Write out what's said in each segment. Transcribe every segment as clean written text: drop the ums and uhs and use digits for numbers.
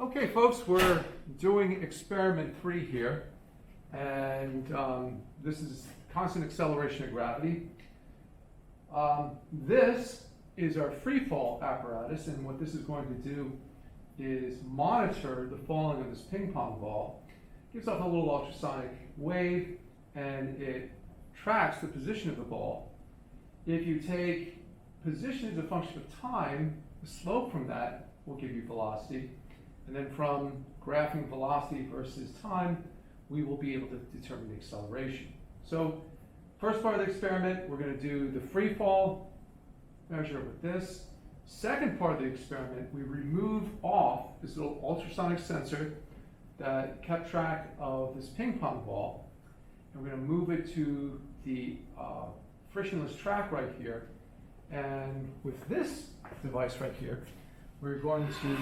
Okay, folks, we're doing experiment 3 here, and this is constant acceleration of gravity. This is our free fall apparatus, and what this is going to do is monitor the falling of this ping pong ball. It gives off a little ultrasonic wave, and it tracks the position of the ball. If you take position as a function of time, the slope from that will give you velocity. And then from graphing velocity versus time, we will be able to determine the acceleration. So first part of the experiment, we're going to do the free fall, measure it with this. Second part of the experiment, we remove off this little ultrasonic sensor that kept track of this ping pong ball. And we're going to move it to the frictionless track right here. And with this device right here, we're going to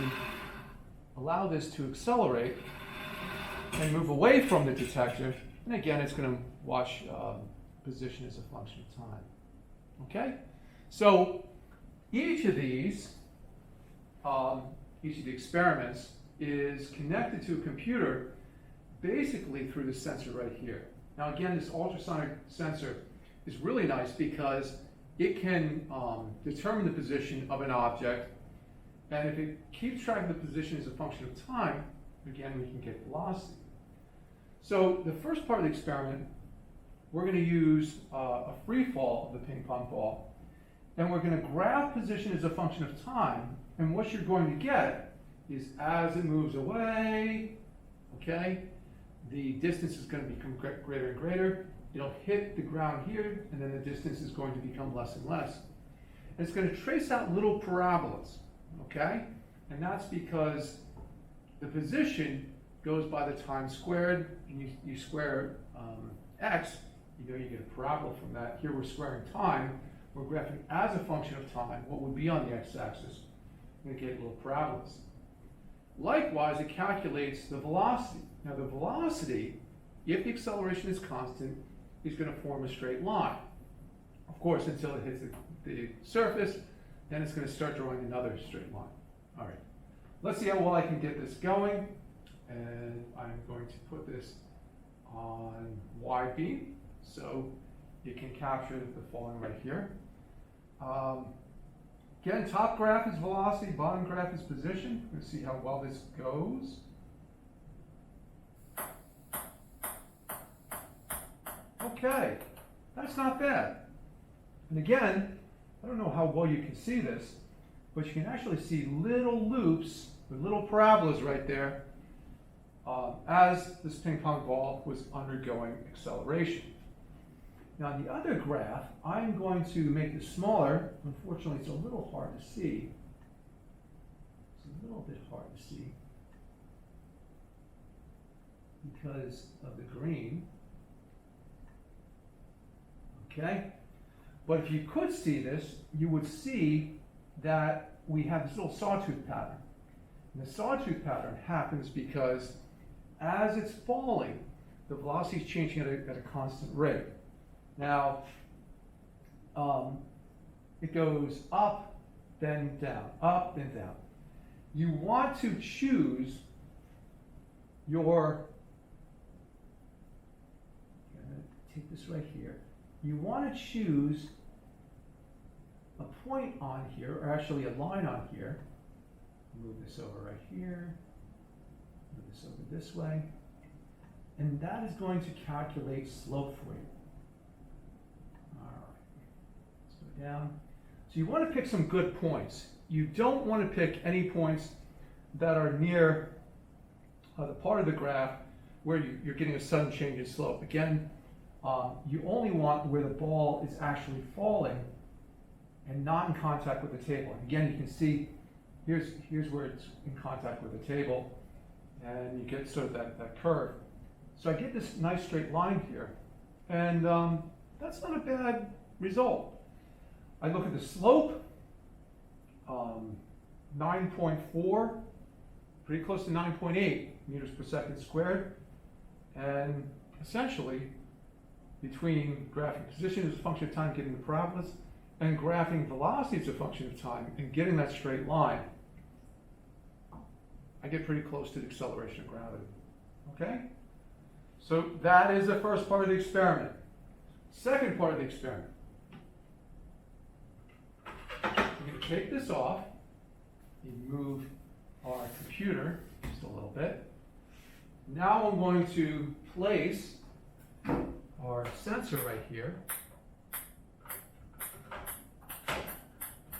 allow this to accelerate and move away from the detector. And again, it's going to watch position as a function of time. Okay? So each of these, each of the experiments is connected to a computer basically through the sensor right here. Now again, this ultrasonic sensor is really nice because it can determine the position of an object. And if it keeps track of the position as a function of time, again, we can get velocity. So the first part of the experiment, we're going to use a free fall of the ping pong ball. And we're going to graph position as a function of time. And what you're going to get is as it moves away, okay, the distance is going to become greater and greater. It'll hit the ground here, and then the distance is going to become less and less. And it's going to trace out little parabolas. Okay? And that's because the position goes by the time squared, and you square x, you get a parabola from that. Here we're squaring time. We're graphing as a function of time what would be on the x-axis. We're going to get little parabolas. Likewise, it calculates the velocity. Now the velocity, if the acceleration is constant, is going to form a straight line. Of course, until it hits the surface, then it's going to start drawing another straight line. All right, let's see how well I can get this going. And I'm going to put this on wide beam so you can capture the falling right here. Again, top graph is velocity, bottom graph is position. Let's see how well this goes. Okay, that's not bad. And again, I don't know how well you can see this, but you can actually see little loops with little parabolas right there as this ping pong ball was undergoing acceleration. Now on the other graph, I'm going to make this smaller. Unfortunately, it's a little hard to see. It's a little bit hard to see because of the green. Okay? But if you could see this, you would see that we have this little sawtooth pattern. And the sawtooth pattern happens because as it's falling, the velocity is changing at a constant rate. Now, it goes up, then down, up, then down. You want to choose your, I'm going to take this right here. You want to choose a point on here, or actually a line on here. Move this over right here. Move this over this way. And that is going to calculate slope for you. All right. Let's go down. So you want to pick some good points. You don't want to pick any points that are near the part of the graph where you're getting a sudden change in slope. Again, you only want where the ball is actually falling and not in contact with the table. And again, you can see here's where it's in contact with the table, and you get sort of that curve. So I get this nice straight line here, and that's not a bad result. I look at the slope, 9.4, pretty close to 9.8 meters per second squared, and essentially between graphing position as a function of time, getting the parabolas, and graphing velocity as a function of time and getting that straight line, I get pretty close to the acceleration of gravity. Okay? So that is the first part of the experiment. Second part of the experiment. We're going to take this off, and move our computer just a little bit. Now I'm going to place our sensor right here.